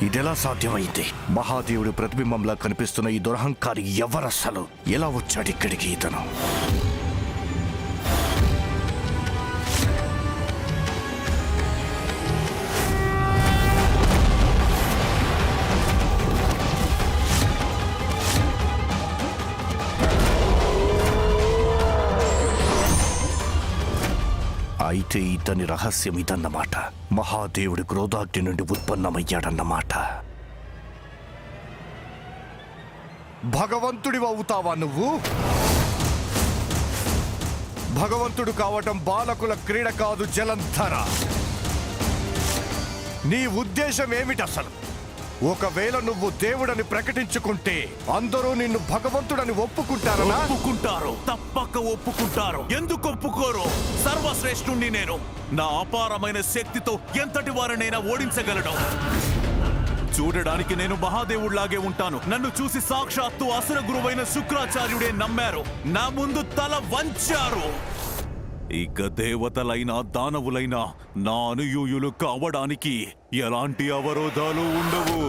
ఇదెలా సాధ్యమైంది? మహాదేవుడి ప్రతిబింబంలా కనిపిస్తున్న ఈ దురహంకారి ఎవరసలు? ఎలా వచ్చాడు ఇక్కడికి ఇతను? అయితే ఇతని రహస్యం ఇదన్నమాట. మహాదేవుడి క్రోధాగ్ని నుండి ఉత్పన్నమయ్యాడన్నమాట. భగవంతుడివవుతావా నువ్వు? భగవంతుడు కావటం బాలకుల క్రీడ కాదు జలంధర. నీ ఉద్దేశం ఏమిటసలు? ఒకవేళ నువ్వు దేవుడని ప్రకటించుకుంటే అందరూ నిన్ను భగవంతుడని ఒప్పుకుంటారనా? ఒప్పుకుంటారు, తప్పక ఒప్పుకుంటారు. ఎందుకు ఒప్పుకోరు? సర్వశ్రేష్ఠుణ్ణి నేను. నా అపారమైన శక్తితో ఎంతటి వారినైనా ఓడించగలను. చూడడానికి నేను మహాదేవుళ్లాగే ఉంటాను. నన్ను చూసి సాక్షాత్తు అసుర గురువైన శుక్రాచార్యుడే నమ్మారు, నా ముందు తల వంచారు. ఇక దేవతలైనా దానవులైనా నా అనుయూయులు కావడానికి ఎలాంటి అవరోధాలు ఉండవు.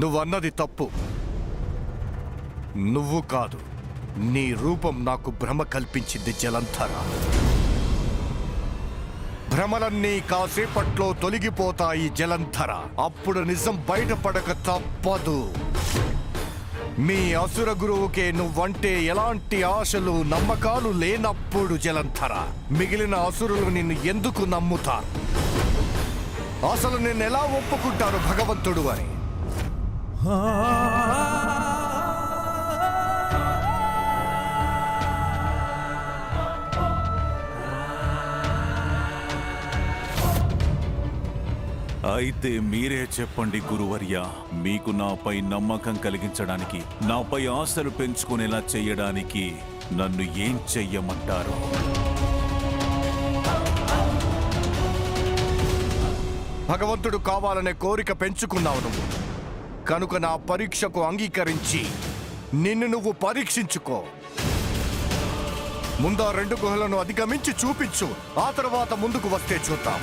నువ్వన్నది తప్పు. నువ్వు కాదు, నీ రూపం నాకు భ్రమ కల్పించింది జలంధర. భ్రమలన్నీ కాసేపట్లో తొలగిపోతాయి జలంధర. అప్పుడు నిజం బయటపడక తప్పదు. మీ అసుర గురువుకే నువ్వంటే ఎలాంటి ఆశలు నమ్మకాలు లేనప్పుడు జలంధర మిగిలిన అసురులు నిన్ను ఎందుకు నమ్ముతారు? అసలు నిన్నెలా ఒప్పుకుంటారు భగవంతుడు అని? అయితే మీరే చెప్పండి గురువర్య, మీకు నాపై నమ్మకం కలిగించడానికి, నాపై ఆశలు పెంచుకునేలా చెయ్యడానికి నన్ను ఏం చెయ్యమంటారు? భగవంతుడు కావాలనే కోరిక పెంచుకున్నావు నువ్వు కనుక నా పరీక్షకు అంగీకరించి నిన్ను నువ్వు పరీక్షించుకో. ముందు ఆ 2 గుహలను అధిగమించి చూపించు. ఆ తర్వాత ముందుకు వస్తే చూద్దాం.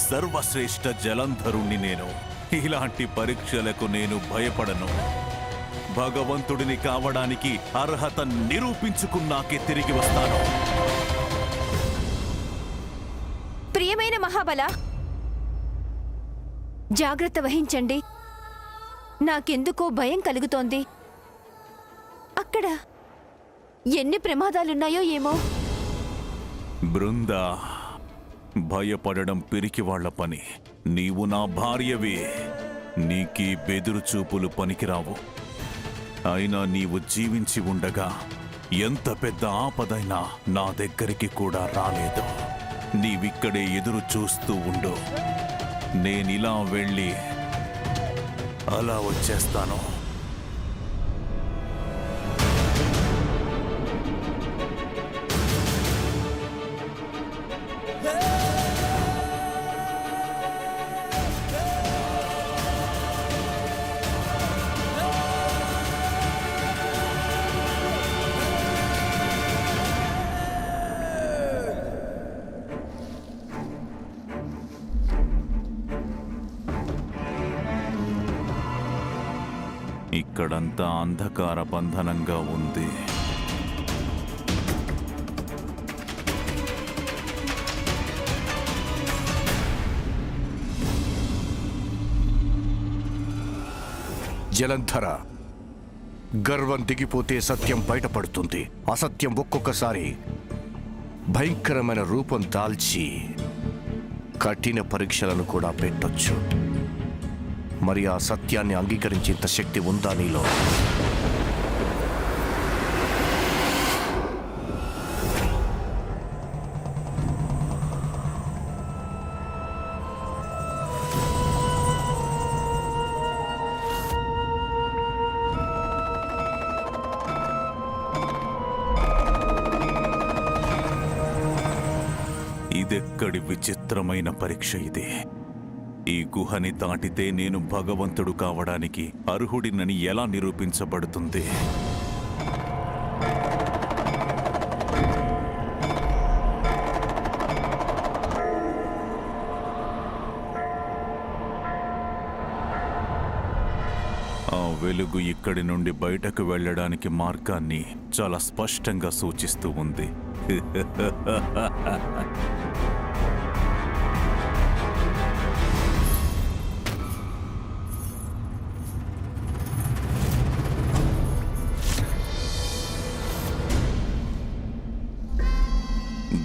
సర్వశ్రేష్ఠ జలంధరుణ్ణి నేను. ఇలాంటి పరీక్షలకు నేను భయపడను. భగవంతుడిని కావడానికి అర్హత నిరూపించుకున్నాకే తిరిగి వస్తాను. ప్రియమైన మహాబల, జాగ్రత్త వహించండి. నాకెందుకో భయం కలుగుతోంది. అక్కడ ఎన్ని ప్రమాదాలున్నాయో ఏమో. బృందా, భయపడడం పిరికివాళ్ల పని. నీవు నా భార్యవి. నీకీ బెదురు చూపులు పనికిరావు. అయినా నీవు జీవించి ఉండగా ఎంత పెద్ద ఆపదైనా నా దగ్గరికి కూడా రాలేదు. నీవిక్కడే ఎదురు చూస్తూ ఉండు. నేనిలా వెళ్ళి అలా వచ్చేస్తాను. ఇక్కడంతా అంధకార బంధనంగా ఉంది. జలంధర, గర్వం దిగిపోతే సత్యం బయటపడుతుంది. అసత్యం ఒక్కొక్కసారి భయంకరమైన రూపం దాల్చి కఠిన పరీక్షలను కూడా పెట్టొచ్చు. మరి ఆ సత్యాన్ని అంగీకరించేంత శక్తి ఉందా నీలో? ఇక్కడి విచిత్రమైన పరీక్ష ఇదే. ఈ గుహని దాటితే నేను భగవంతుడు కావడానికి అర్హుడినని ఎలా నిరూపించబడుతుంది? ఆ వెలుగు ఇక్కడి నుండి బయటకు వెళ్ళడానికి మార్గాన్ని చాలా స్పష్టంగా సూచిస్తూ ఉంది.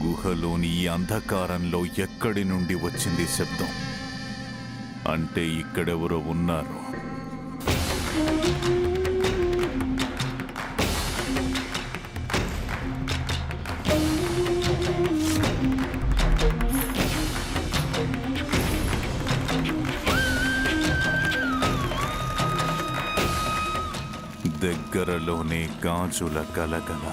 గుహలోని ఈ అంధకారంలో ఎక్కడి నుండి వచ్చింది శబ్దం? అంటే ఇక్కడెవరో ఉన్నారు. దగ్గరలోనే గాజుల గలగల.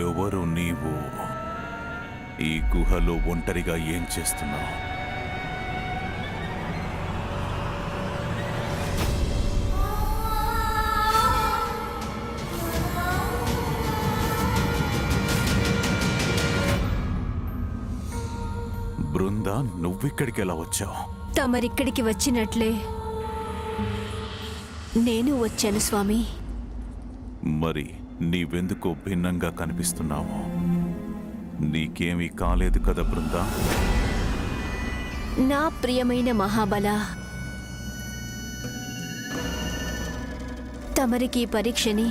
ఎవరు నీవు? ఈ గుహలో ఒంటరిగా ఏం చేస్తున్నావు? బృందా, నువ్విక్కడికి ఎలా వచ్చావు? తమరిక్కడికి వచ్చినట్లే నేను వచ్చాను స్వామి. మరి నీవెందుకో భిన్నంగా కనిపిస్తున్నావు? నీకేమీ కాలేదు కదా బృందా? నా ప్రియమైన మహాబల, తమరికి ఈ పరీక్షని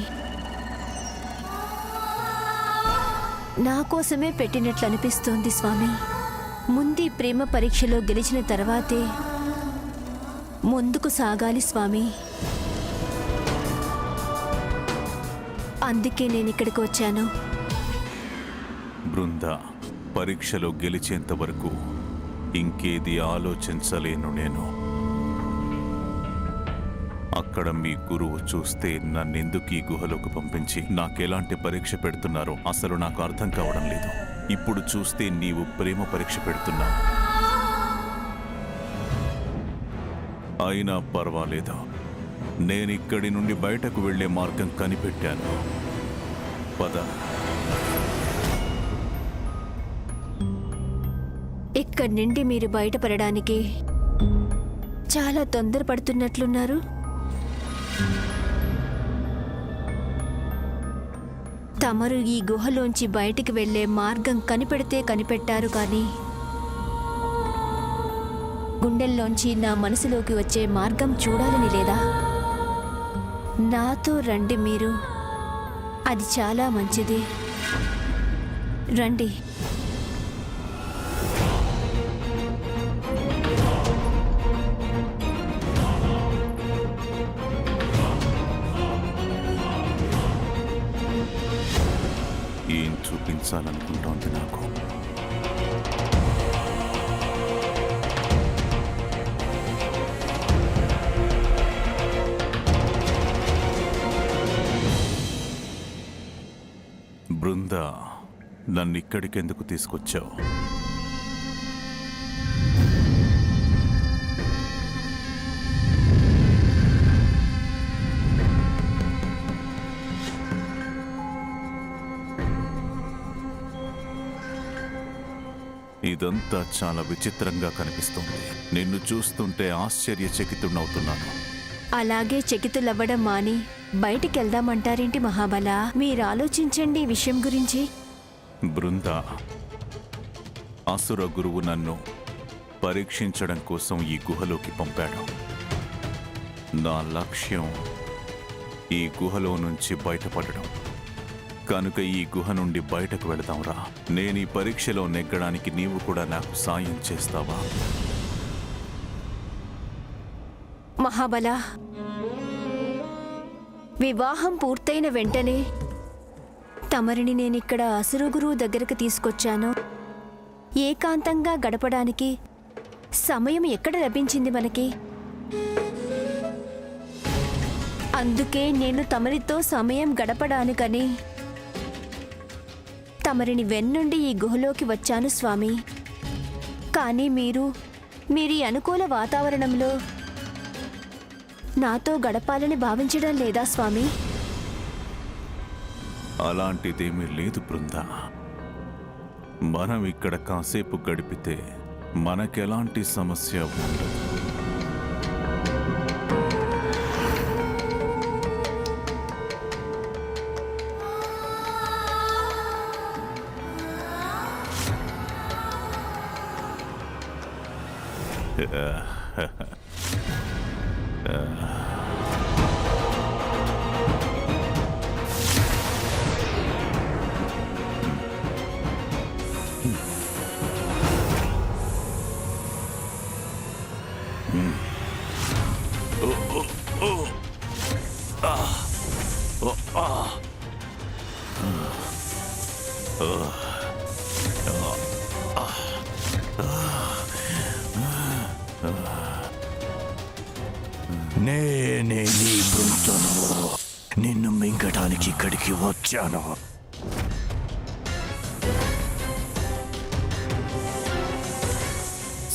నా కోసమే పెట్టినట్లు అనిపిస్తోంది స్వామి. ముందు ప్రేమ పరీక్షలో గెలిచిన తర్వాతే ముందుకు సాగాలి స్వామి. అందుకే నేను ఇక్కడికి వచ్చాను. బృందా, పరీక్షలో గెలిచేంత వరకు ఇంకేది ఆలోచించలేను నేను. అక్కడ మీ గురువు చూస్తే నన్నెందుకు ఈ గుహలోకి పంపించి నాకెలాంటి పరీక్ష పెడుతున్నారో అసలు నాకు అర్థం కావడం లేదు. ఇప్పుడు చూస్తే నీవు ప్రేమ పరీక్ష పెడుతున్నావు. అయినా పర్వాలేదు, నేనిక్కడి నుండి బయటకు వెళ్లే మార్గం కనిపెట్టాను. పద. ఇక్కడి నుండి మీరు బయటపడడానికి చాలా తొందరపడుతున్నట్లున్నారు. తమరు ఈ గుహలోంచి బయటికి వెళ్లే మార్గం కనిపెడితే కనిపెట్టారు, కానీ గుండెల్లోంచి నా మనసులోకి వచ్చే మార్గం చూడాలని లేదా? నాతో రండి మీరు, అది చాలా మంచిది. రండి. ఏం చూపించాలనుకుంటోంది నాకు? బృందా, నన్ను ఇక్కడికెందుకు తీసుకొచ్చావు? ఇదంతా చాలా విచిత్రంగా కనిపిస్తుంది. నిన్ను చూస్తుంటే ఆశ్చర్యచకితుడవుతున్నాను. అలాగే చకితులవ్వడం మాని బయటికెళ్దామంటారేంటి మహాబల? మీరు ఆలోచించండి ఈ విషయం గురించి. బృంద, అసుర గురువు నన్ను పరీక్షించడం కోసం ఈ గుహలోకి పంపాడు. నా లక్ష్యం ఈ గుహలో నుంచి బయటపడడం కనుక ఈ గుహ నుండి బయటకు వెళదాంరా. నేను ఈ పరీక్షలో నెగ్గడానికి నీవు కూడా నాకు సాయం చేస్తావా? మహాబల, వివాహం పూర్తయిన వెంటనే తమరిని నేనిక్కడ అసురగురువు దగ్గరకు తీసుకొచ్చాను. ఏకాంతంగా గడపడానికి సమయం ఎక్కడ లభించింది మనకి? అందుకే నేను తమరితో సమయం గడపడానికని తమరిని వెన్నుండి ఈ గుహలోకి వచ్చాను స్వామి. కానీ మీరు ఈ అనుకూల వాతావరణంలో నాతో గడపాలని భావించడం లేదా స్వామి? అలాంటిదేమీ లేదు బృంద. మనం ఇక్కడ కాసేపు గడిపితే మనకెలాంటి సమస్య ఉండదు. నేనే నీ బృందను. నిన్ను మింగడానికి ఇక్కడికి వచ్చాను.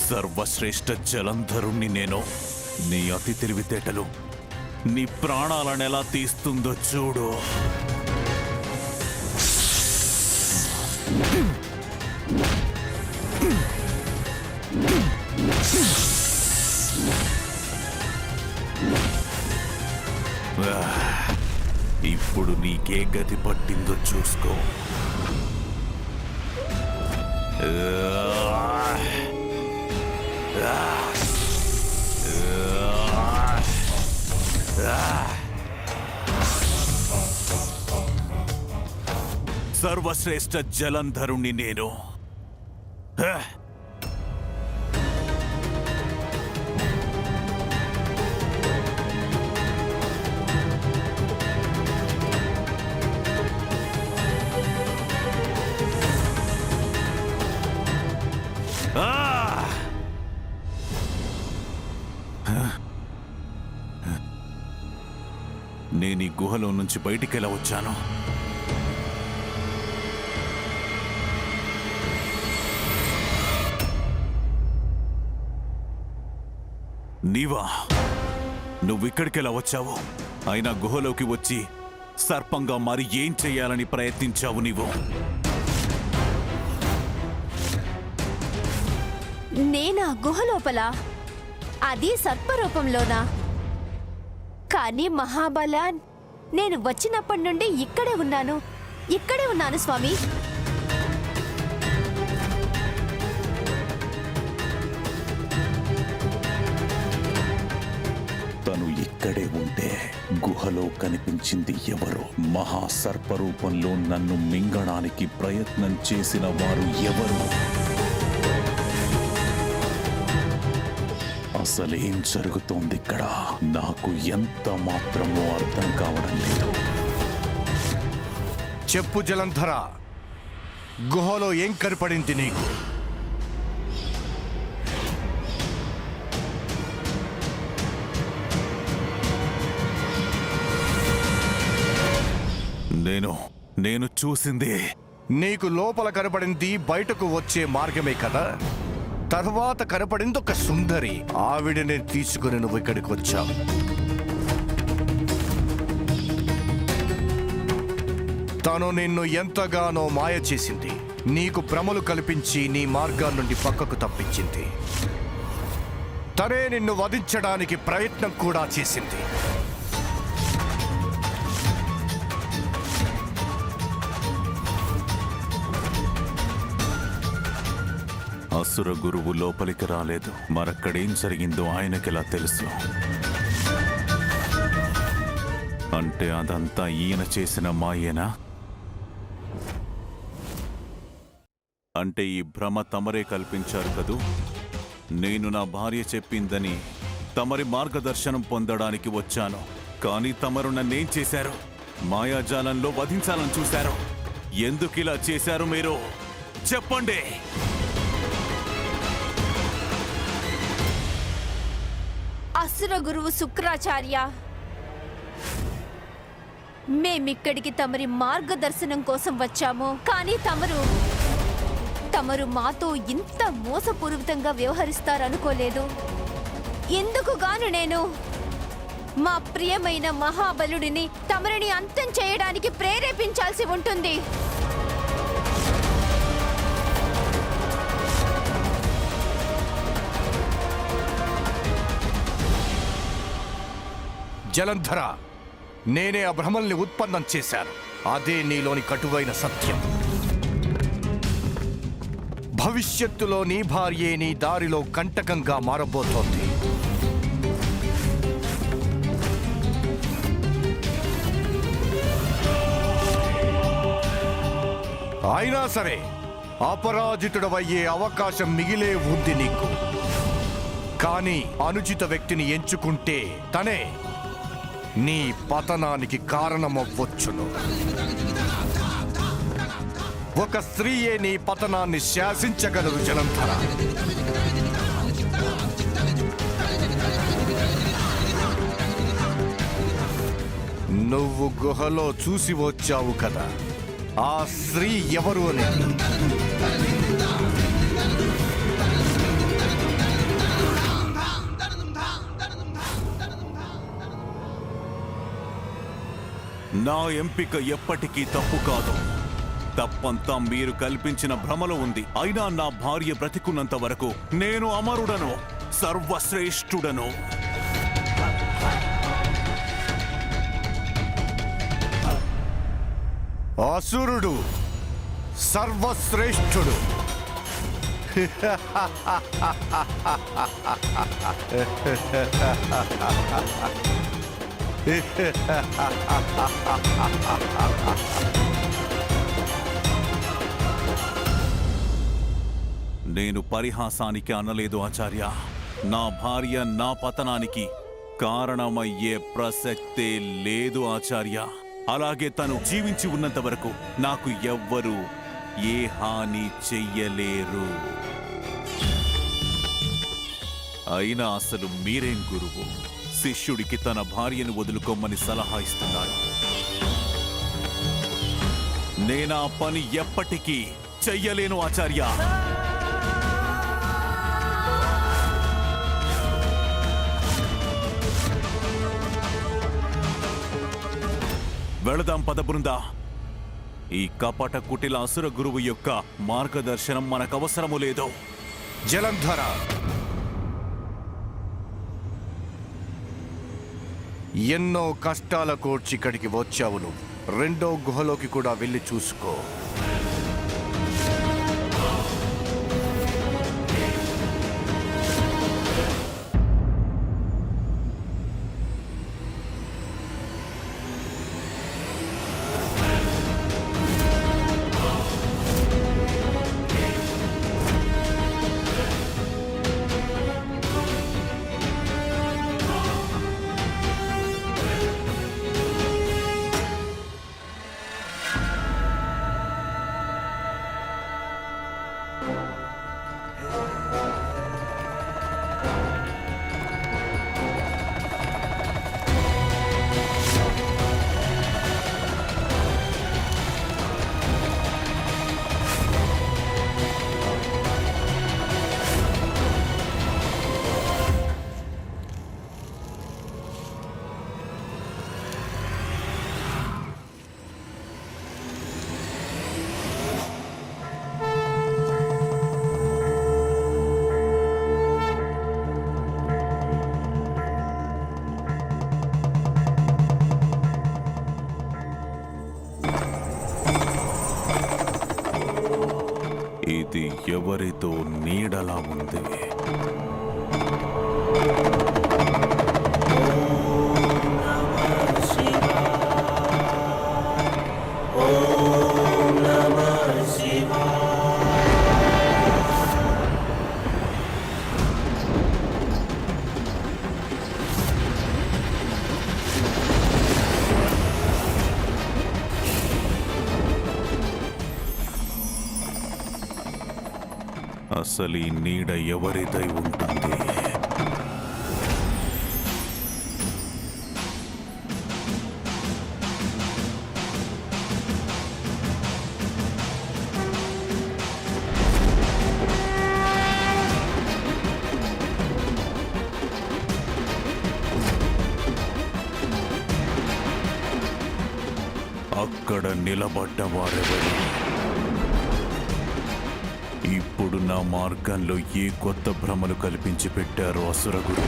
సర్వశ్రేష్ఠ జలంధరుణ్ణి నేను. నీ అతి తెలివితేటలు నీ ప్రాణాలను ఎలా తీస్తుందో చూడు. ఇప్పుడు నీకే గతి పట్టిందో చూసుకో. సర్వశ్రేష్ఠ జలంధరుణ్ణి నేను. నేను ఈ గుహలో నుంచి బయటికెలా వచ్చాను? నీవా? నువ్విక్కడికెలా వచ్చావు? అయినా గుహలోకి వచ్చి సర్పంగా మరి ఏం చెయ్యాలని ప్రయత్నించావు నీవు? నేనా గుహ లోపల? అది సర్పరూపంలోనా? కానీ మహాబల, నేను వచ్చినప్పటి నుండి ఇక్కడే ఉన్నాను స్వామి. తను ఇక్కడే ఉంటే గుహలో కనిపించింది ఎవరు? మహాసర్పరూపంలో నన్ను మింగడానికి ప్రయత్నం చేసిన వారు ఎవరు? అసలేం జరుగుతోంది ఇక్కడ? నాకు ఎంత మాత్రమో అర్థం కావడం లేదు. చెప్పు జలంధర, గుహలో ఏం కనపడింది నీకు? నేను చూసింది నీకు లోపల కనపడింది బయటకు వచ్చే మార్గమే కదా. తర్వాత కనపడింది ఒక సుందరి. ఆవిడని తీసుకుని నువ్వు ఇక్కడికి వచ్చావు. తను నిన్ను ఎంతగానో మాయ చేసింది. నీకు భ్రమలు కల్పించి నీ మార్గాల నుండి పక్కకు తప్పించింది. తనే నిన్ను వధించడానికి ప్రయత్నం కూడా చేసింది. అసుర గురువు లోపలికి రాలేదు. మరక్కడేం జరిగిందో ఆయనకెలా తెలుసు? అంటే అదంతా ఈయన చేసిన మాయేనా? అంటే ఈ భ్రమ తమరే కల్పించారు కదూ. నేను నా భార్య చెప్పిందని తమరి మార్గదర్శనం పొందడానికి వచ్చాను. కానీ తమరు నన్నేం చేశారు? మాయాజాలంలో వధించాలని చూశారు. ఎందుకిలా చేశారు మీరు? చెప్పండి. అసుర గురువు శుక్రాచార్య, మేమిక్కడికి తమరి మార్గదర్శనం కోసం వచ్చాము. కానీ తమరు మాతో ఇంత మోసపూరితంగా వ్యవహరిస్తారనుకోలేదు. ఎందుకు గాను నేను మా ప్రియమైన మహాబలుడిని తమరిని అంతం చేయడానికి ప్రేరేపించాల్సి ఉంటుంది. జలంధర, నేనే ఆ భ్రమల్ని ఉత్పన్నం చేశాను. అదే నీలోని కటువైన సత్యం. భవిష్యత్తులో నీ భార్యే నీ దారిలో కంటకంగా మారబోతోంది. అయినా సరే అపరాజితుడవయ్యే అవకాశం మిగిలే ఉంది నీకు. కానీ అనుచిత వ్యక్తిని ఎంచుకుంటే తనే నీ పతనానికి కారణమవ్వొచ్చును. ఒక స్త్రీయే నీ పతనాన్ని శాసించగలరు జలంధర. నువ్వు గుహలో చూసి వచ్చావు కదా, ఆ స్త్రీ ఎవరు అని. నా ఎంపిక ఎప్పటికీ తప్పు కాదు. తప్పంతా మీరు కల్పించిన భ్రమలో ఉంది. అయినా నా భార్య బ్రతికున్నంత వరకు నేను అమరుడను, సర్వశ్రేష్ఠుడను. అసురుడు సర్వశ్రేష్ఠుడు. నేను పరిహాసానికి అనలేదు ఆచార్య. నా భార్య నా పతనానికి కారణమయ్యే ప్రసక్తే లేదు ఆచార్య. అలాగే తను జీవించి ఉన్నంత వరకు నాకు ఎవ్వరూ ఏ హాని చెయ్యలేరు. అయినా అసలు మీరేం గురువు? శిష్యుడికి తన భార్యను వదులుకోమని సలహా ఇస్తున్నాడు. నేనా పని ఎప్పటికీ చెయ్యలేను ఆచార్య. వెళదాం పద బృందా. ఈ కపట కుటిల అసుర గురువు యొక్క మార్గదర్శనం మనకవసరము లేదు. జలంధర, ఎన్నో కష్టాల కోర్చి ఇక్కడికి వచ్చావు నువ్వు. రెండో గుహలోకి కూడా వెళ్ళి చూసుకో. ఏదో నీడలా ఉంది. అసలు ఈ నీడ ఎవరిదై ఉంటుంది? అక్కడ నిలబడ్డవారెవరు? ఇప్పుడు నా మార్గంలో ఏ కొత్త భ్రమలు కల్పించి పెట్టారో అసురగురు.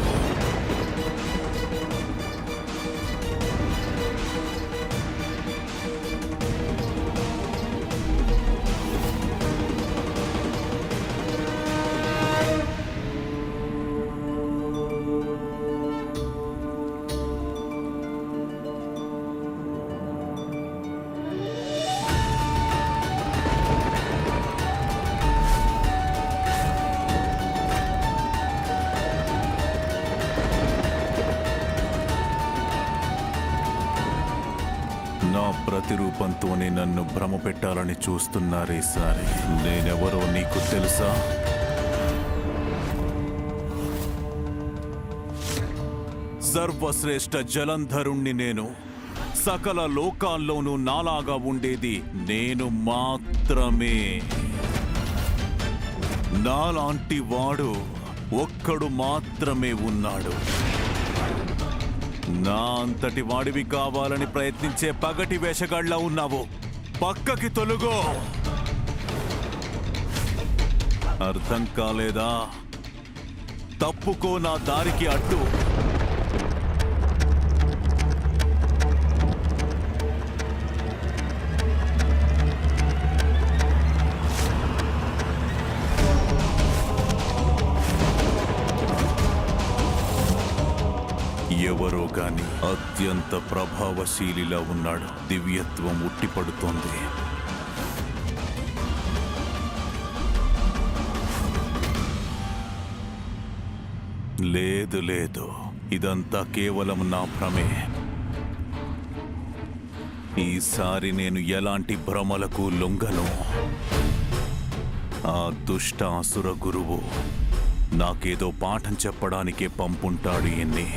నా ప్రతిరూపంతోనే నన్ను భ్రమ పెట్టాలని చూస్తున్నారే సారి. నేనెవరో నీకు తెలుసా? సర్వశ్రేష్ఠ జలంధరుణ్ణి నేను. సకల లోకాల్లోనూ నాలాగా ఉండేది నేను మాత్రమే. నాలాంటి వాడు ఒక్కడు మాత్రమే ఉన్నాడు. నా అంతటి వాడివి కావాలని ప్రయత్నించే పగటి వేషగాళ్లా ఉన్నావు. పక్కకి తొలుగో. అర్థం కాలేదా? తప్పుకో నా దారికి అడ్డు. ఎవరో గాని అత్యంత ప్రభావశీలిలా ఉన్నాడు. దివ్యత్వం ఉట్టిపడుతోంది. లేదు లేదు, ఇదంతా కేవలం నా భ్రమే. ఈసారి నేను ఎలాంటి భ్రమలకు లొంగను. ఆ దుష్ట అసుర గురువు నాకేదో పాఠం చెప్పడానికే పంపుంటాడు. ఎన్ని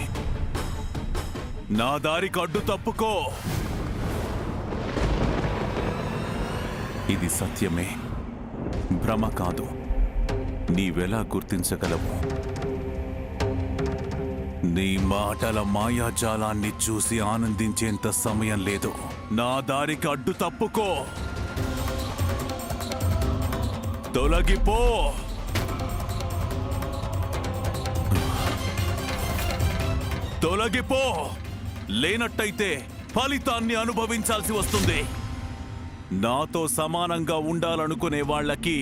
నా దారికి అడ్డు తప్పుకో. ఇది సత్యమే, భ్రమ కాదు. నీవెలా గుర్తించగలవు? నీ మాటల మాయాజాలాన్ని చూసి ఆనందించేంత సమయం లేదు. నా దారికి అడ్డు తప్పుకో. తొలగిపో. తొలగిపో. లేనట్టయితే ఫలితాన్ని అనుభవించాల్సి వస్తుంది. నాతో సమానంగా ఉండాలనుకునే వాళ్ళకి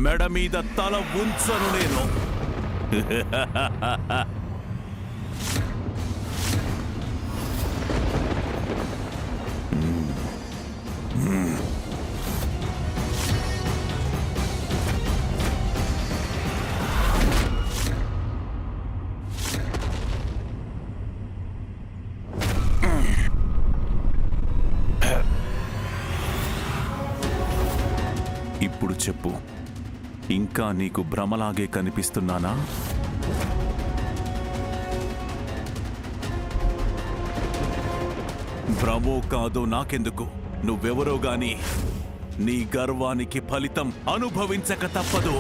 మెడ మీద తల ఉంచను నేను. ఇప్పుడు చెప్పు, ఇంకా నీకు భ్రమలాగే కనిపిస్తున్నానా? భ్రమో కాదో నాకెందుకు, నువ్వెవరో గాని నీ గర్వానికి ఫలితం అనుభవించక తప్పదు.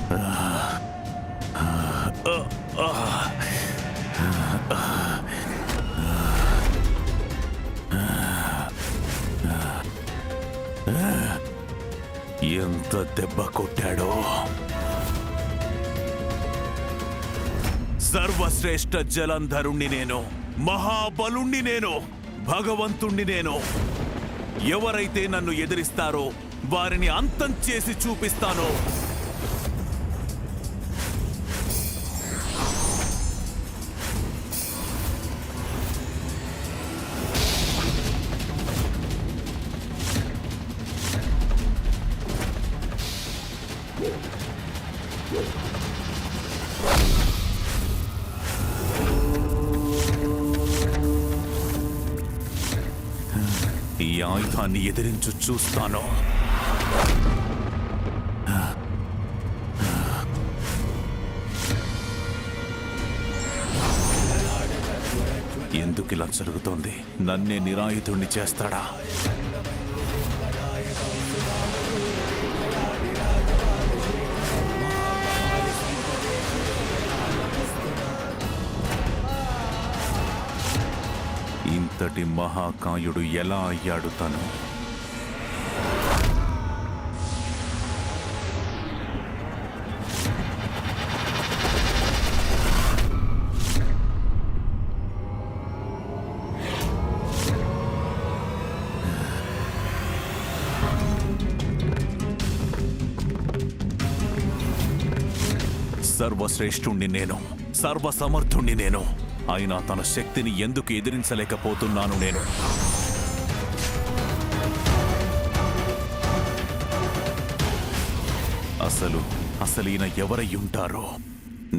ఎంత దెబ్బ కొట్టాడో! సర్వశ్రేష్ఠ జలంధరుణ్ణి నేను, మహాబలుణ్ణి నేను, భగవంతుణ్ణి నేను. ఎవరైతే నన్ను ఎదిరిస్తారో వారిని అంతం చేసి చూపిస్తాను. ఈ ఆయుధాన్ని ఎదిరించు చూస్తాను. ఎందుకు ఇలా జరుగుతోంది? నన్నే నిరాయుధుణ్ణి చేస్తాడా? ఇంతటి మహాకాయుడు ఎలా అయ్యాడు తను? సర్వశ్రేష్ఠుణ్ణి నేను, సర్వసమర్థుణ్ణి నేను. అయినా తన శక్తిని ఎందుకు ఎదిరించలేకపోతున్నాను నేను? అసలు ఈయన ఎవరై ఉంటారో?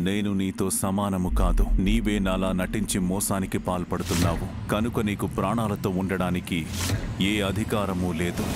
నేను నీతో సమానము కాదు. నీవే నాలా నటించి మోసానికి పాల్పడుతున్నావు. కనుక నీకు ప్రాణాలతో ఉండడానికి ఏ అధికారమూ లేదు.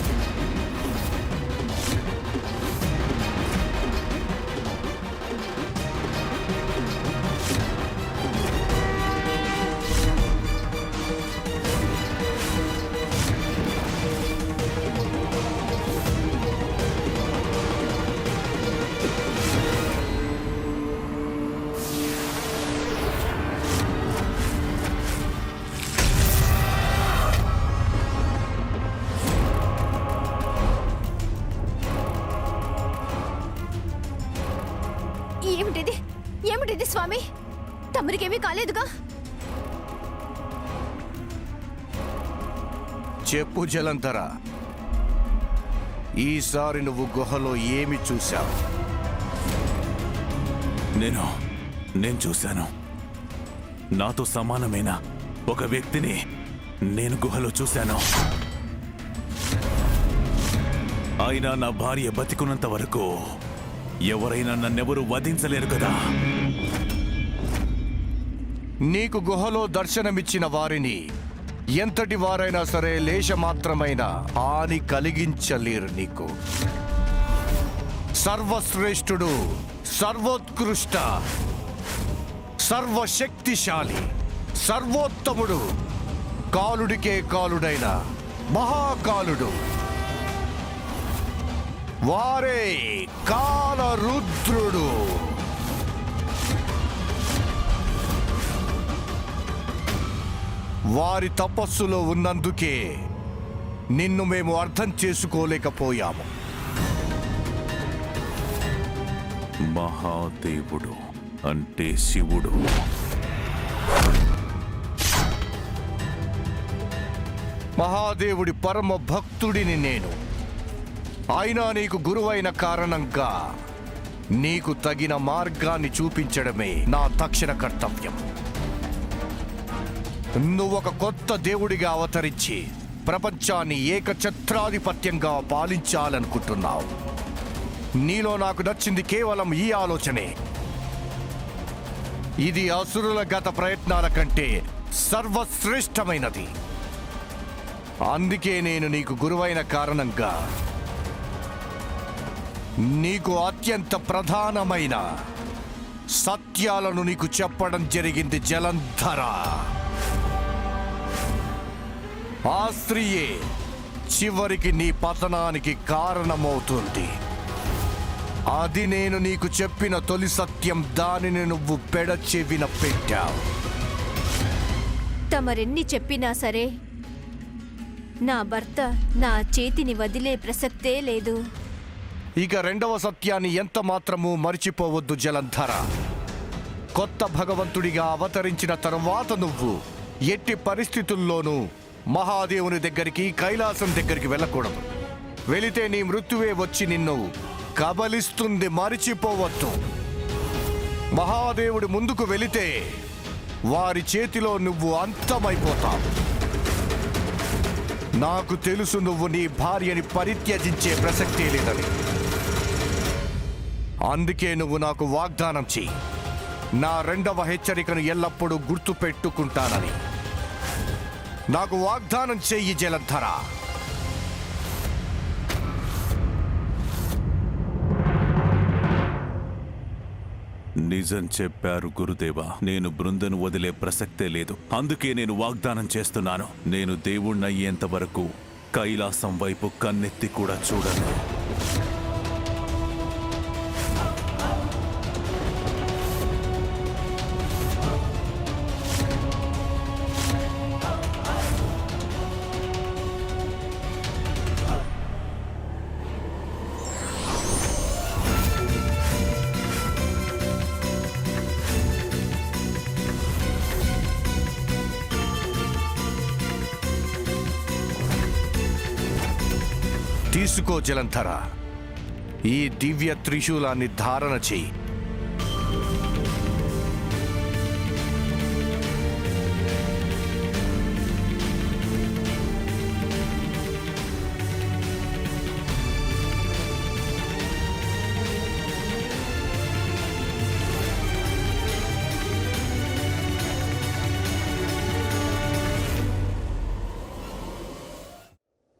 ఏమిటిది స్వామి? తమరికేమీ కాలేదుగా? చెప్పు జలంధర, ఈసారి నువ్వు గుహలో ఏమి చూశావు? నేను చూశాను. నాతో సమానమైన ఒక వ్యక్తిని నేను గుహలో చూశాను. అయినా నా భార్య బతికున్నంత వరకు ఎవరైనా నన్నెవరూ వధించలేరు కదా. నీకు గుహలో దర్శనమిచ్చిన వారిని ఎంతటి వారైనా సరే లేశమాత్రమైన హాని కలిగించలేరు నీకు. సర్వశ్రేష్ఠుడు, సర్వోత్కృష్ట, సర్వశక్తిశాలి, సర్వోత్తముడు, కాలుడికే కాలుడైన మహాకాలుడు, వారే కాలరుద్రుడు. వారి తపస్సులో ఉన్నందుకే నిన్ను మేము అర్థం చేసుకోలేకపోయాము. మహాదేవుడు అంటే శివుడు. మహాదేవుడి పరమ భక్తుడిని నేను. అయినా నీకు గురువైన కారణంగా నీకు తగిన మార్గాన్ని చూపించడమే నా తక్షణ కర్తవ్యం. నువ్వొక కొత్త దేవుడిగా అవతరించి ప్రపంచాన్ని ఏకఛత్రాధిపత్యంగా పాలించాలనుకుంటున్నావు. నీలో నాకు నచ్చింది కేవలం ఈ ఆలోచనే. ఇది అసురుల గత ప్రయత్నాల కంటే సర్వశ్రేష్టమైనది. అందుకే నేను నీకు గురువైన కారణంగా నీకు అత్యంత ప్రధానమైన సత్యాలను నీకు చెప్పడం జరిగింది జలంధర. ఆ స్త్రీయే చివరికి నీ పతనానికి కారణమవుతుంది. అది నేను నీకు చెప్పిన తొలి సత్యం. దానిని నువ్వు పెడచెవిన పెట్టావు. తమరెన్ని చెప్పినా సరే నా భర్త నా చేతిని వదిలే ప్రసక్తే లేదు. ఇక రెండవ సత్యాన్ని ఎంత మాత్రమూ మర్చిపోవద్దు జలంధర. కొత్త భగవంతుడిగా అవతరించిన తరువాత నువ్వు ఎట్టి పరిస్థితుల్లోనూ మహాదేవుని దగ్గరికి, కైలాసం దగ్గరికి వెళ్ళకూడదు. వెళితే నీ మృత్యువే వచ్చి నిన్ను కబలిస్తుంది. మరిచిపోవద్దు. మహాదేవుడి ముందుకు వెళితే వారి చేతిలో నువ్వు అంతమైపోతావు. నాకు తెలుసు నువ్వు నీ భార్యని పరిత్యజించే ప్రసక్తే లేదని. అందుకే నువ్వు నాకు వాగ్దానం చెయ్యి. నా రెండవ హెచ్చరికను ఎల్లప్పుడూ గుర్తు పెట్టుకుంటానని నాకు వాగ్దానం చెయ్యి జలంధర. నిజం చెప్పారు గురుదేవా. నేను బృందను వదిలే ప్రసక్తే లేదు. అందుకే నేను వాగ్దానం చేస్తున్నాను. నేను దేవుణ్ణయ్యేంత వరకు కైలాసం వైపు కన్నెత్తి కూడా చూడను. తీసుకో జలంధర. ఈ దివ్య త్రిశూలాన్ని ధారణ చెయ్యి.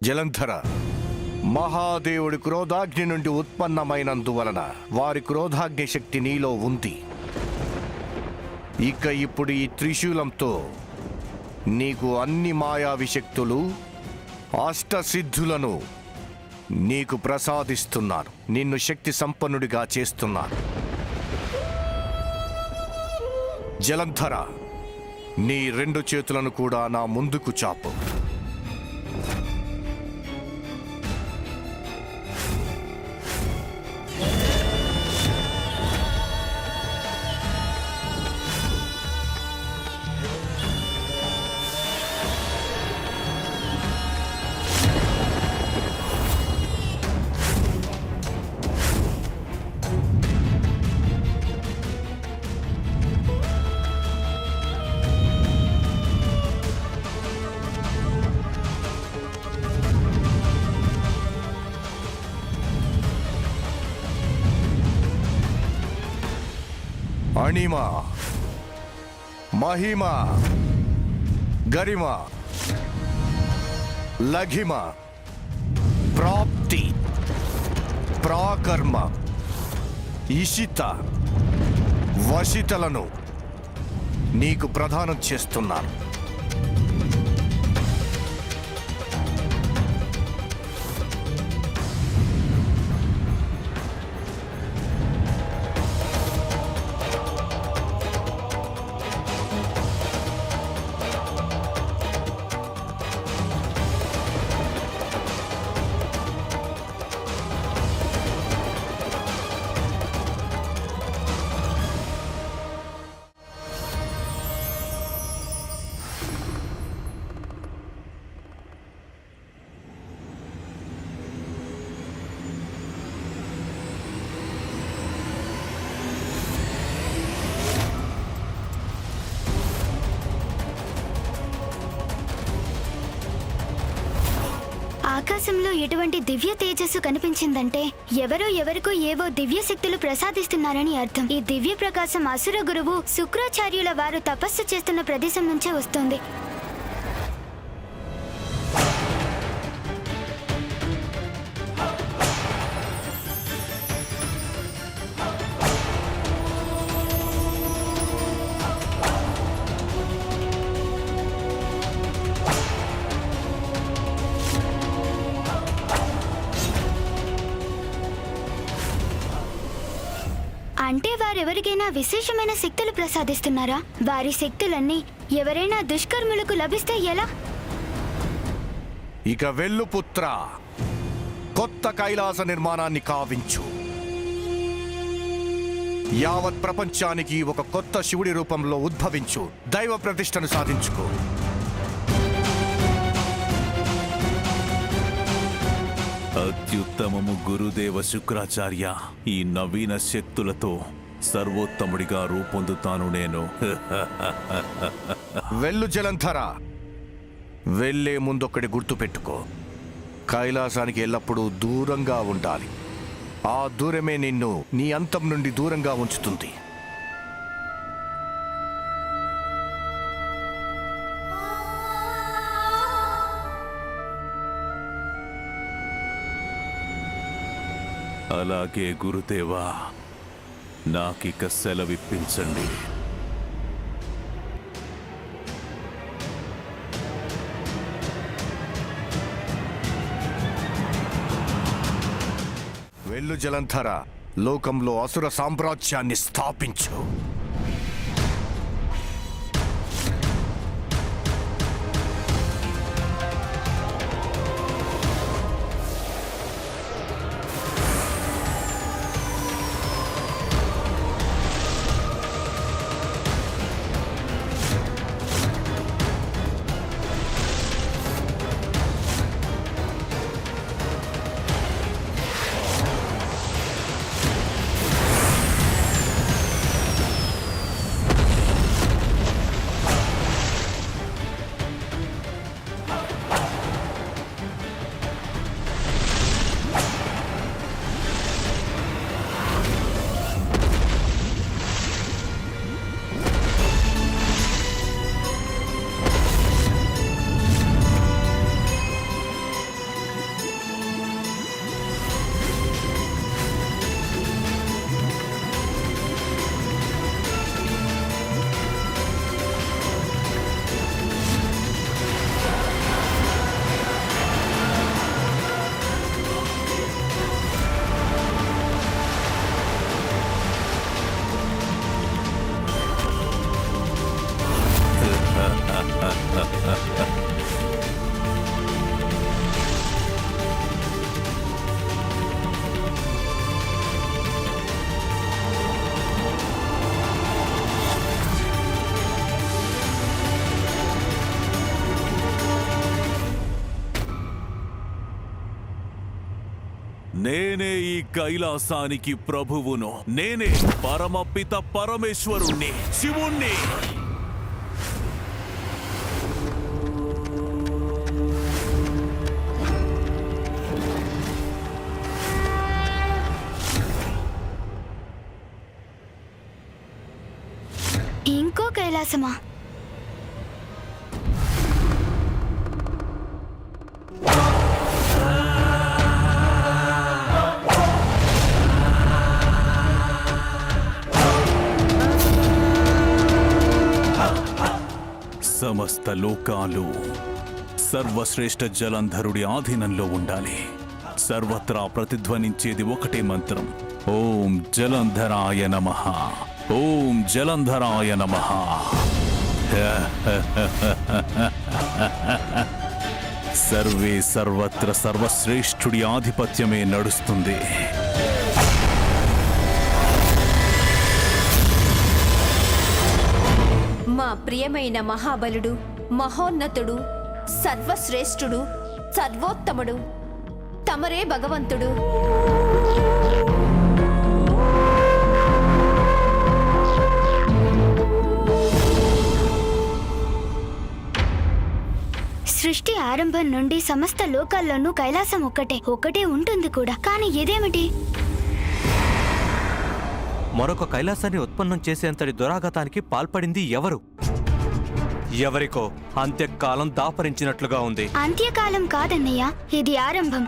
జలంధర, మహాదేవుడి క్రోధాగ్ని నుండి ఉత్పన్నమైనందువలన వారి క్రోధాగ్ని శక్తి నీలో ఉంది. ఇక ఇప్పుడు ఈ త్రిశూలంతో నీకు అన్ని మాయావి శక్తులు, అష్టసిద్ధులను నీకు ప్రసాదిస్తున్నాను. నిన్ను శక్తి సంపన్నుడిగా చేస్తున్నాను. జలంధర, నీ రెండు చేతులను కూడా నా ముందుకు చాపు. అణిమ, మహిమ, గరిమ, లఘిమ, ప్రాప్తి, ప్రాకర్మ, ఇషిత, వశితలను నీకు ప్రదానం చేస్తున్నాను. ఆకాశంలో ఎటువంటి దివ్య తేజస్సు కనిపించిందంటే ఎవరో ఎవరికో ఏవో దివ్య శక్తులు ప్రసాదిస్తున్నారని అర్థం. ఈ దివ్య ప్రకాశం అసుర గురువు శుక్రాచార్యుల వారు తపస్సు చేస్తున్న ప్రదేశం నుంచే వస్తుంది. అంటే వారెవరికైనా విశేషమైన శక్తులు ప్రసాదిస్తున్నారా? వారి శక్తులన్నీ ఎవరైనా దుష్కర్ములకు లభిస్తే ఎలా? ఇక వెళ్ళు పుత్ర, కొత్త కైలాస నిర్మాణాన్ని కావించు. యావత్ ప్రపంచానికి ఒక కొత్త శివుడి రూపంలో ఉద్భవించు. దైవ ప్రతిష్టను సాధించుకో. అత్యుత్తమము గురుదేవ శుక్రాచార్య. ఈ నవీన శక్తులతో సర్వోత్తముడిగా రూపొందుతాను నేను. వెళ్ళు జలంధర. వెళ్ళే ముందొక్కడి గుర్తుపెట్టుకో, కైలాసానికి ఎల్లప్పుడూ దూరంగా ఉండాలి. ఆ దూరమే నిన్ను నీ అంతం నుండి దూరంగా ఉంచుతుంది. అలాగే గురుదేవా, నాకిక సెలవిప్పించండి. వెళ్ళు జలంధర, లోకంలో అసుర సామ్రాజ్యాన్ని స్థాపించు. నేనే ఈ కైలాసానికి ప్రభువును. నేనే పరమపిత పరమేశ్వరుణ్ణి, శివుణ్ణి. ఇంకో కైలాసమా? సమస్త లోకాలు సర్వశ్రేష్ఠ జలంధరుడి ఆధీనంలో ఉండాలి. సర్వత్రా ప్రతిధ్వనించేది ఒకటే మంత్రం, ఓం జలంధరాయ నమః, ఓం జలంధరాయ నమః. సర్వే సర్వత్ర సర్వశ్రేష్ఠుడి ఆధిపత్యమే నడుస్తుంది. మా ప్రియమైన మహాబలుడు, మహోన్నతుడు, సర్వశ్రేష్ఠుడు, సర్వోత్తముడు తమరే భగవంతుడు. సృష్టి ఆరంభం నుండి సమస్త లోకాల్లోనూ కైలాసం ఒకటే ఉంటుంది కూడా. కానీ ఇదేమిటి? మరొక కైలాసాన్ని ఉత్పన్నం చేసేంతటి దురాఘాతానికి పాల్పడింది ఎవరు? ఎవరికో అంత్యకాలం దాపరించినట్లుగా ఉంది. అంత్యకాలం కాదన్నయ్య, ఇది ఆరంభం.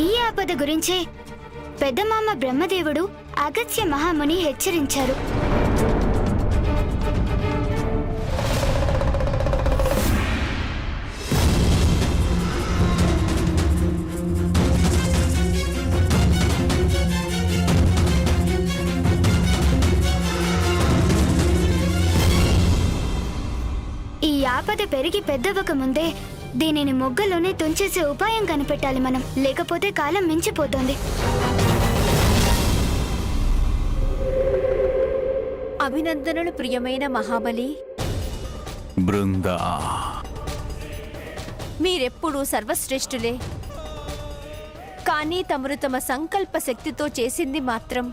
ఈ ఆపద గురించే పెద్దమామ బ్రహ్మదేవుడు అగస్త్య మహాముని హెచ్చరించారు. ఆపద పెరిగి పెద్దవక ముందే దీనిని మొగ్గలోనే తుంచేసే ఉపాయం కనిపెట్టాలి మనం, లేకపోతే కాలం మించిపోతోంది. అభినందనలు ప్రియమైన మహాబలి. బృందా, మీరెప్పుడూ సర్వశ్రేష్ఠులే. కానీ తమరు తమ సంకల్ప శక్తితో చేసింది మాత్రం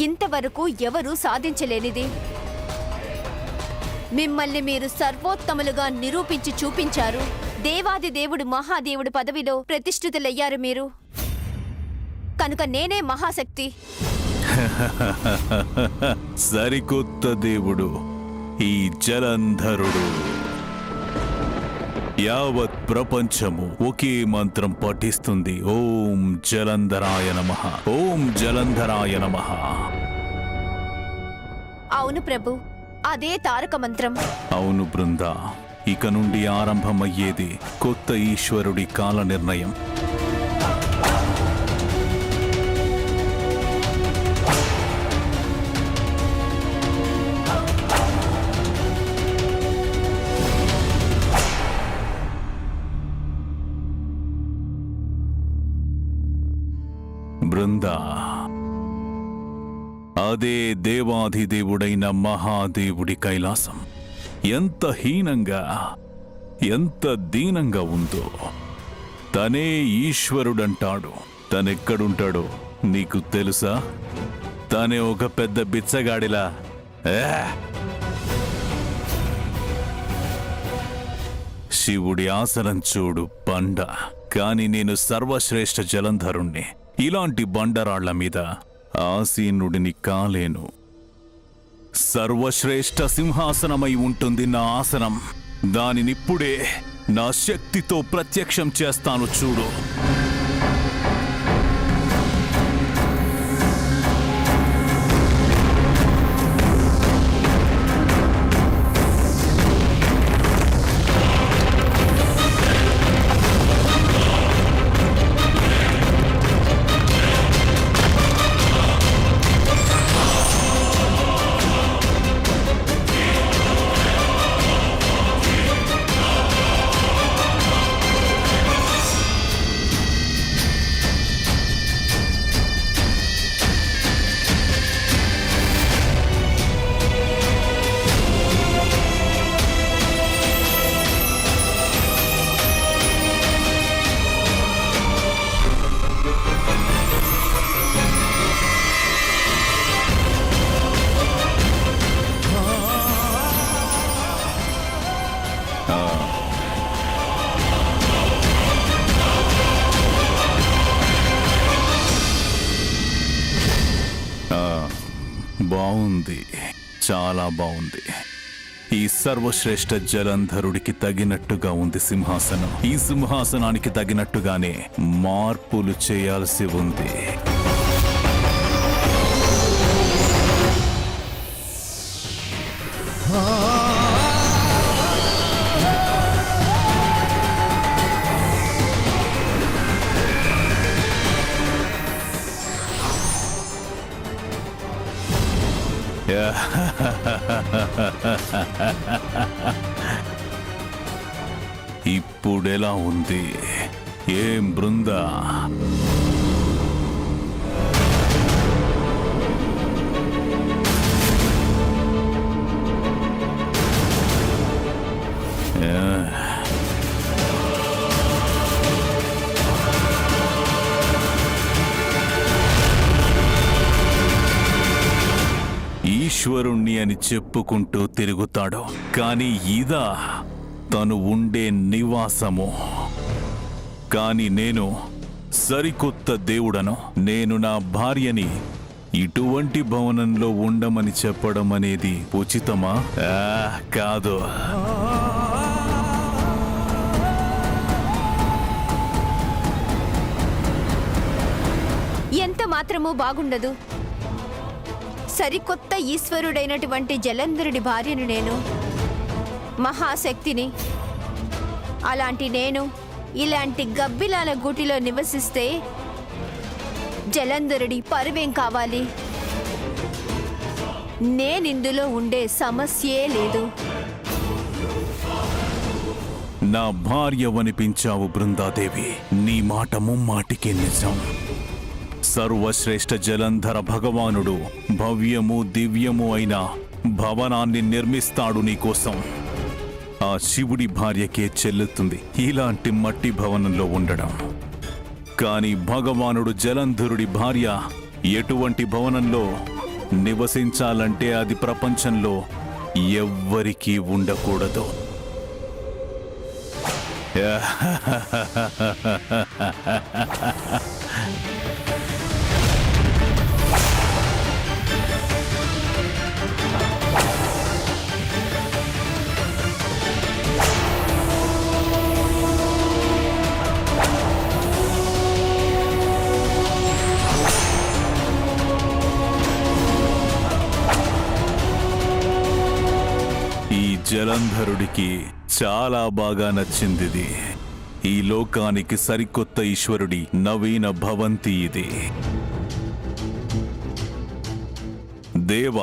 ఇంతవరకు ఎవరూ సాధించలేనిది. మిమ్మల్ని మీరు సర్వోత్తములుగా నిరూపించి చూపించారు. దేవాది దేవుడు మహాదేవుడు పదవిలో ప్రతిష్ఠితులయ్యారు మీరు. కనుక నేనే మహాశక్తి. సరికొత్త దేవుడు ఈ జలంధరుడు. యావత్ ప్రపంచము ఒకే మంత్రం పఠిస్తుంది. ఓం జలంధరాయ నమః, ఓం జలంధరాయ నమః. అవును ప్రభు, అదే తారక మంత్రం. అవును బృందా, ఇక నుండి ఆరంభమయ్యేది కొత్త ఈశ్వరుడి కాల నిర్ణయం. బృందా, అదే దేవాధిదేవుడైన మహాదేవుడి కైలాసం ఎంత హీనంగా, ఎంత దీనంగా ఉందో. తనే ఈశ్వరుడంటాడు. తనెక్కడుంటాడో నీకు తెలుసా? తనే ఒక పెద్ద బిచ్చగాడిలా. శివుడి ఆసనం చూడు, బండ. కాని నేను సర్వశ్రేష్ఠ జలంధరుణ్ణి. ఇలాంటి బండరాళ్ల మీద ఆసీనుడిని కాలేను. సర్వశ్రేష్ఠ సింహాసనమై ఉంటుంది నా ఆసనం. దానినిప్పుడే నా శక్తితో ప్రత్యక్షం చేస్తాను చూడు. బాగుంది, చాలా బాగుంది. ఈ సర్వశ్రేష్ఠ జలంధరుడికి తగినట్టుగా ఉంది సింహాసనం. ఈ సింహాసనానికి తగినట్టుగానే మార్పులు చేయాల్సి ఉంది. ఇప్పుడెలా ఉంది? ఏం బృందా? ఈశ్వరుణ్ణి అని చెప్పుకుంటూ తిరుగుతాడు. కాని ఇదా తను ఉండే నివాసము? కాని నేను సరికొత్త దేవుడను. నేను నా భార్యని ఇటువంటి భవనంలో ఉండమని చెప్పడం అనేది ఉచితమా? కాదు. ఎంత మాత్రమూ బాగుండదు. సరికొత్త ఈశ్వరుడైనటువంటి జలంధరుడి భార్యను నేను, మహాశక్తిని. అలాంటి నేను ఇలాంటి గబ్బిలాల గూటిలో నివసిస్తే జలంధరుడి పరువేం కావాలి? నేనిందులో ఉండే సమస్యే లేదు. నా భార్యవనిపించావు బృందాదేవి. నీ మాట ముమ్మాటికి నిజం. సర్వశ్రేష్ఠ జలంధర భగవానుడు భవ్యము దివ్యము అయిన భవనాన్ని నిర్మిస్తాడు నీకోసం. ఆ శివుడి భార్యకే చెల్లుతుంది ఇలాంటి మట్టి భవనంలో ఉండడం. కాని భగవానుడు జలంధరుడి భార్య ఎటువంటి భవనంలో నివసించాలంటే అది ప్రపంచంలో ఎవ్వరికీ ఉండకూడదు. జలంధరుడికి చాలా బాగా నచ్చిందిది. ఈ లోకానికి సరికొత్త ఈశ్వరుడి నవీన భవంతి ఇది. దేవ,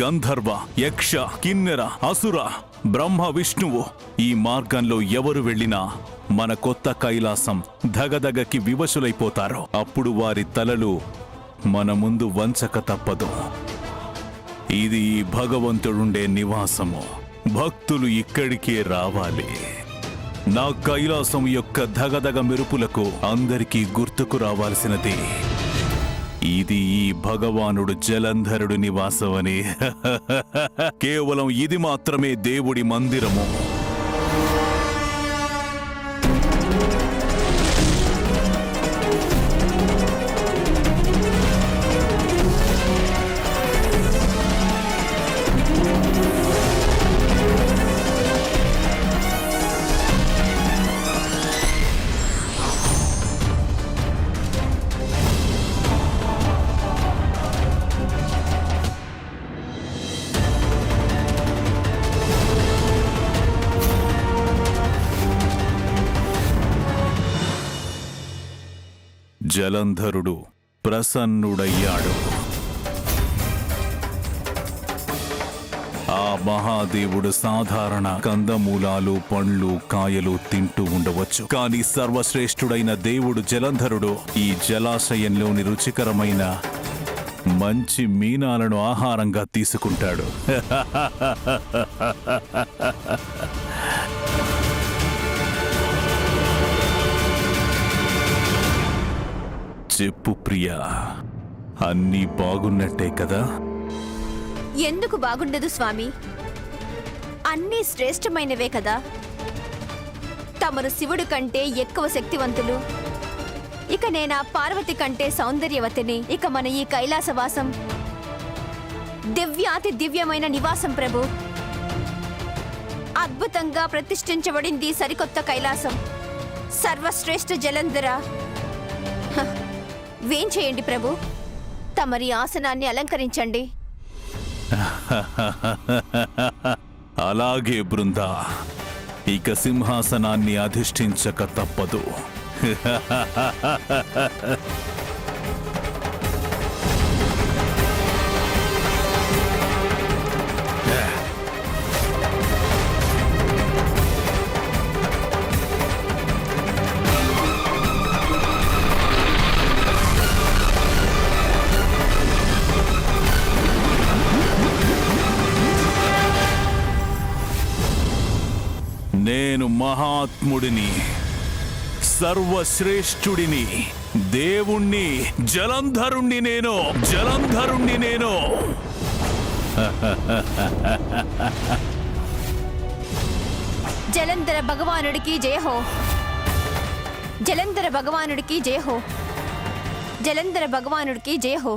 గంధర్వ, యక్ష, కిన్నెర, అసుర, బ్రహ్మ, విష్ణువు ఈ మార్గంలో ఎవరు వెళ్ళినా మన కొత్త కైలాసం ధగధగకి వివశులైపోతారు. అప్పుడు వారి తలలు మన ముందు వంచక తప్పదు. ఇది ఈ భగవంతుడుండే నివాసము. భక్తులు ఇక్కడికే రావాలి. నా కైలాసం యొక్క ధగధగ మెరుపులకు అందరికీ గుర్తుకు రావాల్సినది ఇది ఈ భగవానుడు జలంధరుడు నివాసం అని. కేవలం ఇది మాత్రమే దేవుడి మందిరము. జలంధరుడు ప్రసన్నుడయ్యాడు. ఆ మహాదేవుడు సాధారణ కందమూలాలు, పండ్లు, కాయలు తింటూ ఉండవచ్చు. కానీ సర్వశ్రేష్ఠుడైన దేవుడు జలంధరుడు ఈ జలాశయంలోని రుచికరమైన మంచి మీనాలను ఆహారంగా తీసుకుంటాడు. చెప్పు ప్రియా, అన్నీ బాగున్నట్టే కదా? ఎందుకు బాగుండదు స్వామి? అన్నీ శ్రేష్టమైనవే కదా. తమరు శివుడు కంటే ఎక్కువ శక్తివంతులు. ఇక నేనా పార్వతి కంటే సౌందర్యవతిని. ఇక మన ఈ కైలాసవాసం దివ్యాతి దివ్యమైన నివాసం ప్రభు. అద్భుతంగా ప్రతిష్ఠించబడింది సరికొత్త కైలాసం. సర్వశ్రేష్ఠ జలంధర, వేం చేయండి ప్రభు. తమరి ఆసనాన్ని అలంకరించండి. అలాగే బృందా, ఇక సింహాసనాన్ని అధిష్ఠించక తప్పదు. నేను మహాత్ముడిని, సర్వశ్రేష్ఠుడిని, దేవుణ్ణి, జలంధరుణ్ణి నేను. జలంధర భగవానుడికి జయహో. జలంధర భగవానుడికి జయహో. జలంధర భగవానుడికి జయహో.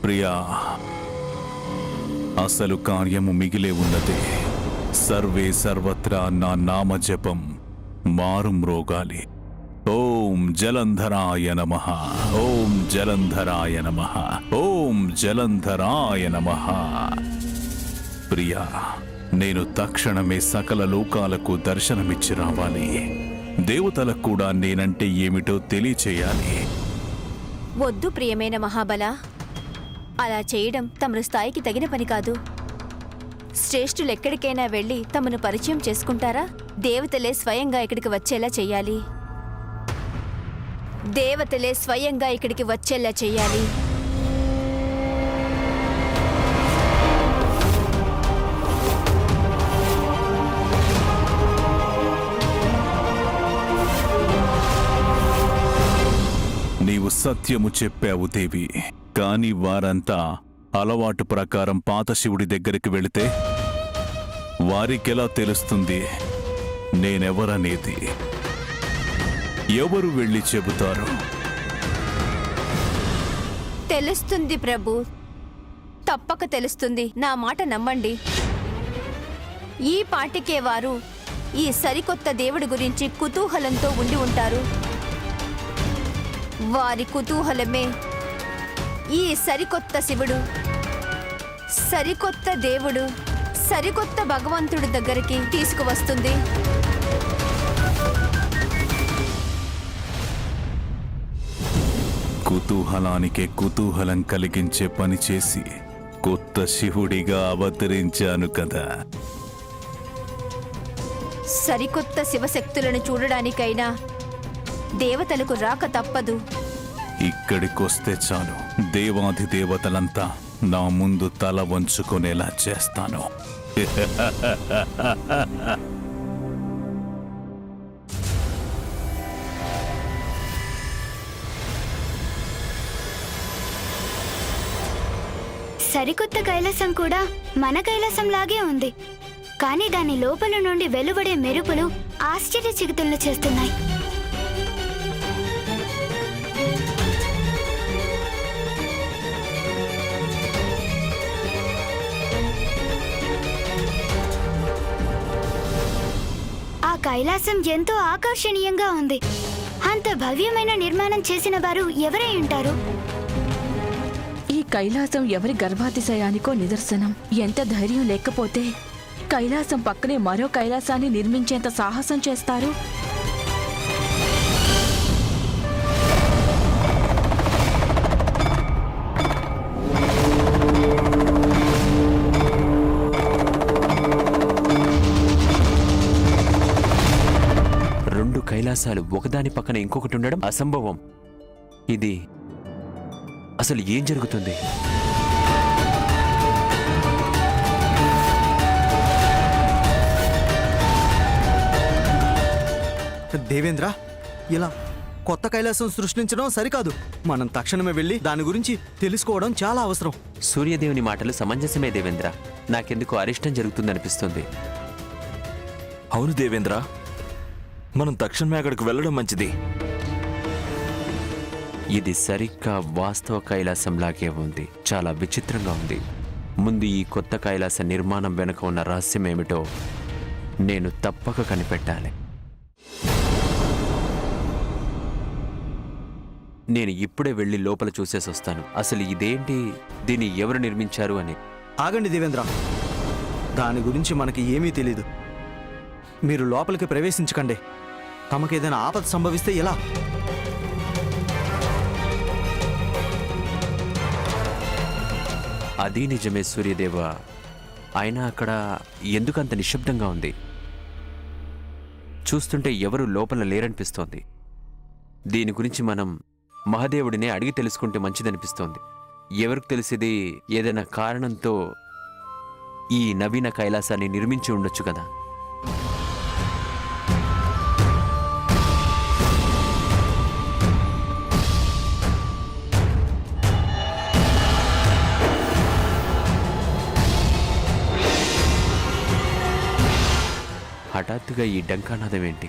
ప్రియా, అసలు కార్యము మిగిలే ఉన్నది. సర్వే సర్వత్రా నా నామజపం మారుమ్రోగాలి. ఓం జలంధరాయ నమః, ఓం జలంధరాయ నమః, ఓం జలంధరాయ నమః. ప్రియా, నేను తక్షణమే సకల లోకాలకు దర్శనమిచ్చి రావాలి. దేవతలకు కూడా నేనంటే ఏమిటో తెలియచేయాలి. వద్దు ప్రియమైన మహాబల, అలా చేయడం తమరు స్థాయికి తగిన పని కాదు. శ్రేష్ఠులు ఎక్కడికైనా వెళ్ళి తమను పరిచయం చేసుకుంటారా? దేవతలే స్వయంగా ఇక్కడికి వచ్చేలా చెయ్యాలి. దేవతలే స్వయంగా ఇక్కడికి వచ్చేలా చెయ్యాలి. నీవు సత్యము చెప్పావు దేవి. కాని వారంతా అలవాటు ప్రకారం పాత శివుడి దగ్గరికి వెళితే వారికెలా తెలుస్తుంది నేనెవరనేది? ఎవరు వెళ్ళి చెబుతారు? తెలుస్తుంది ప్రభు, తప్పక తెలుస్తుంది. నా మాట నమ్మండి. ఈ పాటికే వారు ఈ సరికొత్త దేవుడి గురించి కుతూహలంతో ఉండి ఉంటారు. వారి కుతూహలమే ఈ సరికొత్త శివుడు, సరికొత్త దేవుడు, సరికొత్త భగవంతుడి దగ్గరికి తీసుకువస్తుంది. కుతూహలానికే కుతూహలం కలిగించే పని చేసి కొత్త శివుడిగా అవతరించాను కదా. సరికొత్త శివశక్తులను చూడడానికైనా దేవతలకు రాక తప్పదు. ఇక్కడికొస్తే చాలు, దేవాది దేవతలంతా నా ముందు తల వంచుకునేలా చేస్తాను. సరికొత్త కైలాసం కూడా మన కైలాసంలాగే ఉంది. కానీ దాని లోపల నుండి వెలువడే మెరుపులు ఆశ్చర్యచకితులను చేస్తున్నాయి. ఆ కైలాసం ఎంతో ఆకర్షణీయంగా ఉంది. అంత భవ్యమైన నిర్మాణం చేసిన వారు ఎవరై ఉంటారు? ఈ కైలాసం ఎవరి గర్భాతిశయానికో నిదర్శనం. ఎంత ధైర్యం లేకపోతే కైలాసం పక్కనే మరో కైలాసాన్ని నిర్మించేంత సాహసం చేస్తారు? రెండు కైలాసాలు ఒకదాని పక్కన ఇంకొకటి ఉండడం అసంభవం. ఇది అసలు ఏం జరుగుతుంది? దేవేంద్ర, ఇలా కొత్త కైలాసం సృష్టించడం సరికాదు. మనం తక్షణమే వెళ్ళి దాని గురించి తెలుసుకోవడం చాలా అవసరం. సూర్యదేవుని మాటలు సమంజసమే దేవేంద్ర. నాకెందుకు అరిష్టం జరుగుతుందనిపిస్తుంది. అవును దేవేంద్ర, మనం తక్షణమే అక్కడికి వెళ్ళడం మంచిది. ఇది సరిగ్గా వాస్తవ కైలాసంలాగే ఉంది. చాలా విచిత్రంగా ఉంది. ముందు ఈ కొత్త కైలాస నిర్మాణం వెనుక ఉన్న రహస్యం ఏమిటో నేను తప్పక కనిపెట్టాలి. నేను ఇప్పుడే వెళ్ళి లోపల చూసేసి వస్తాను. అసలు ఇదేంటి, దీన్ని ఎవరు నిర్మించారు అని. ఆగండి దేవేంద్ర, దాని గురించి మనకి ఏమీ తెలీదు. మీరు లోపలికి ప్రవేశించకండి. తమకేదైనా ఆపద సంభవిస్తే ఎలా? అది నిజమే సూర్యదేవ. అయినా అక్కడ ఎందుకంత నిశ్శబ్దంగా ఉంది? చూస్తుంటే ఎవరు లోపల లేరనిపిస్తోంది. దీని గురించి మనం మహాదేవుడినే అడిగి తెలుసుకుంటే మంచిదనిపిస్తోంది. ఎవరికి తెలిసిది ఏదైనా కారణంతో ఈ నవీన కైలాసాన్ని నిర్మించి ఉండొచ్చు కదా. హఠాత్తుగా ఈ డంకానాదం ఏంటి?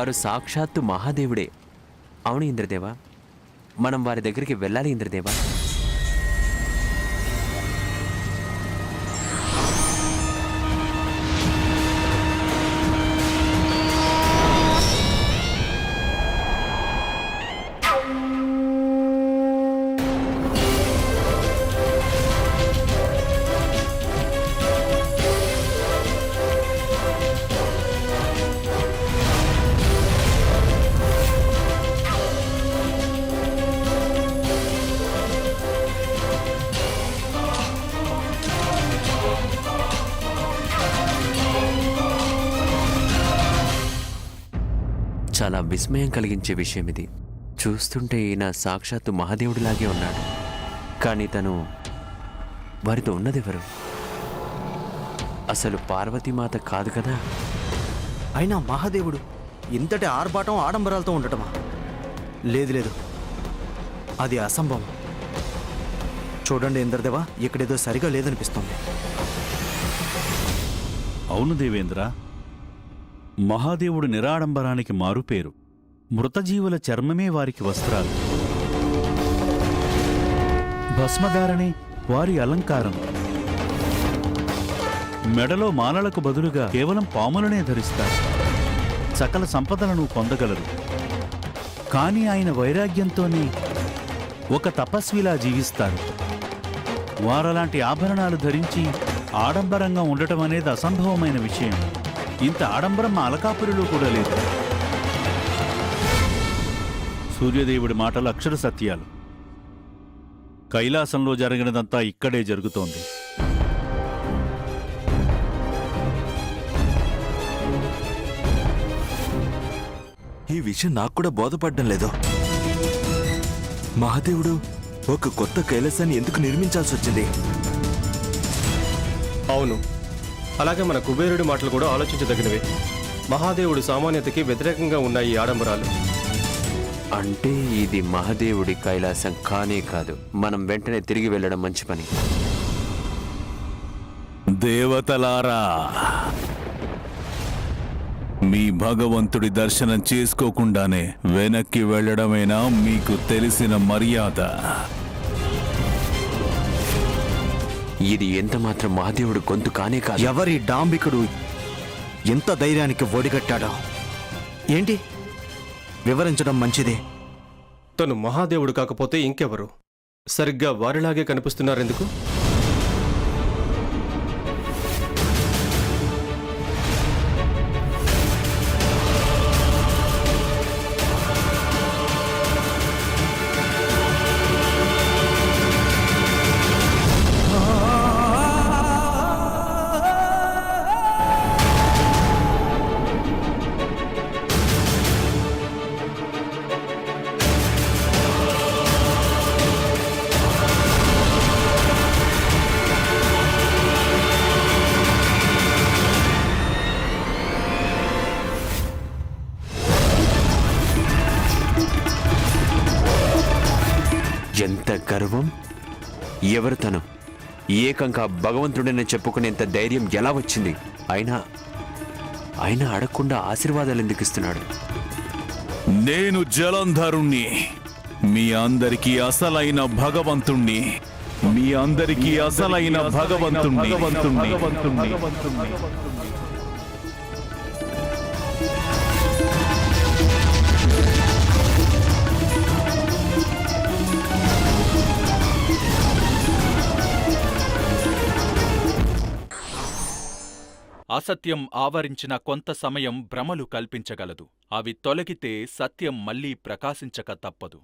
వారు సాక్షాత్తు మహాదేవుడే. అవును ఇంద్రదేవా, మనం వారి దగ్గరికి వెళ్ళాలి ఇంద్రదేవా. చాలా విస్మయం కలిగించే విషయం ఇది. చూస్తుంటే ఈయన సాక్షాత్తు మహాదేవుడిలాగే ఉన్నాడు. కానీ తను వారితో ఉన్నదెవరు? అసలు పార్వతీమాత కాదు కదా? అయినా మహాదేవుడు ఇంతటి ఆర్భాటం ఆడంబరాలతో ఉండటమా? లేదు లేదు, అది అసంభవం. చూడండి ఇంద్రదేవా, ఇక్కడేదో సరిగా లేదనిపిస్తుంది. అవును దేవేంద్ర, మహాదేవుడు నిరాడంబరానికి మారుపేరు. మృతజీవుల చర్మమే వారికి వస్త్రాలు, భస్మధారణే వారి అలంకారం. మెడలో మాలలకు బదులుగా కేవలం పాములనే ధరిస్తారు. సకల సంపదలను పొందగలరు. కానీ ఆయన వైరాగ్యంతోనే ఒక తపస్విలా జీవిస్తారు. వారలాంటి ఆభరణాలు ధరించి ఆడంబరంగా ఉండటం అనేది అసంభవమైన విషయం. ఇంత ఆడంబరం మా అలకాపురిలో కూడా లేదు. సూర్యదేవుడి మాటలు అక్షర సత్యాలు. కైలాసంలో జరిగినదంతా ఇక్కడే జరుగుతోంది. ఈ విషయం నాకు కూడా బోధపడ్డం లేదు. మహాదేవుడు ఒక కొత్త కైలాసాన్ని ఎందుకు నిర్మించాల్సి వచ్చింది? అవును, అలాగే మన కుబేరుడి మాటలు కూడా ఆలోచించదగినవే. మహాదేవుడు సామాన్యతకి వ్యతిరేకంగా ఉన్నాయి ఈ ఆడంబరాలు. అంటే ఇది మహాదేవుడి కైలాసం కానే కాదు. మనం వెంటనే తిరిగి వెళ్ళడం మంచి పని. దేవతలారా, మీ భగవంతుడి దర్శనం చేసుకోకుండానే వెనక్కి వెళ్ళడమేనా మీకు తెలిసిన మర్యాద? ఇది ఎంత మాత్రం మహాదేవుడు గొంతు కానే కాదు. ఎవరి డాంబికుడు ఎంత ధైర్యానికి ఒడిగట్టాడో ఏంటి? వివరించడం మంచిది. తను మహాదేవుడు కాకపోతే ఇంకెవరు? సరిగ్గా వారిలాగే కనిపిస్తున్నారెందుకు? ఎంత గర్వం! ఎవరు తను? ఏకంగా భగవంతుడని చెప్పుకునేంత ధైర్యం ఎలా వచ్చింది? అయినా అడగకుండా ఆశీర్వాదాలు ఎందుకు ఇస్తున్నాడు? నేను జలంధరుణ్ణి, మీ అందరికీ అసలైన భగవంతుణ్ణి. మీ అందరికీ అసలైన భగవంతుణ్ణి. అసత్యం ఆవరించిన కొంత సమయం భ్రమలు కల్పించగలదు. అవి తొలగితే సత్యం మళ్లీ ప్రకాశించక తప్పదు.